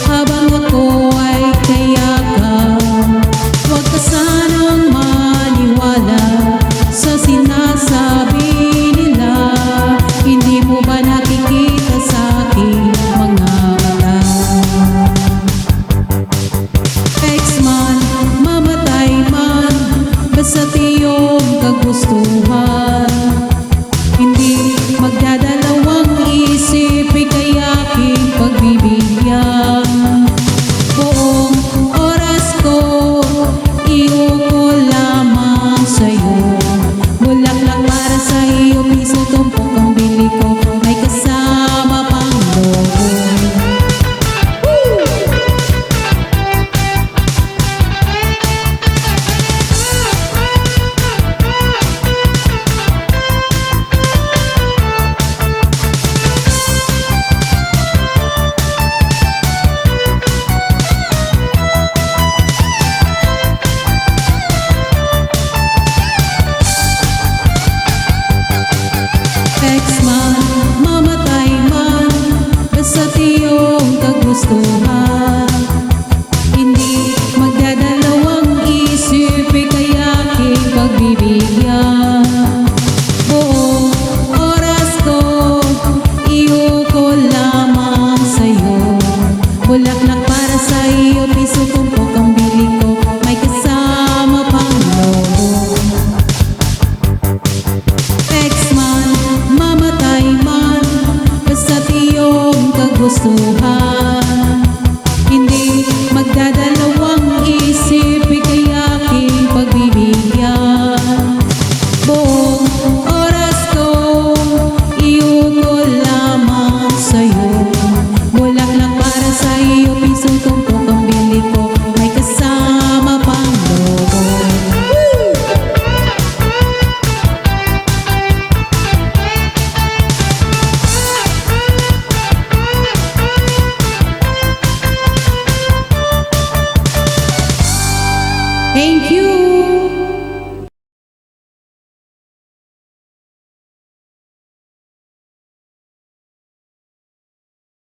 habang ako ay kayakap. Huwag ka sanang maniwala sa sinasabi nila. Hindi mo ba nakikita sa aking mga mata? Ex-man, mamatay man, basta't iyong kagustuhan. Hindi magdadalawang isip, ika'y aking pagbibigyan. Buong oras ko, iuko lamang sa'yo. Bulaklak para sa iyo, piso tumpok ang bili ko, may kasama pang logo. Ex-man, mamatay man, basta't iyong kagustuhan. Hindi magdadalawang isip, ika'y aking pagbibigyan. Buong oras ko, iuko lamang sa'yo. Bulaklak para sa iyo, piso tumpok ang bili ko, may kasama pang logo. Ex-man, mamatay man, basta't iyong kagustuhan.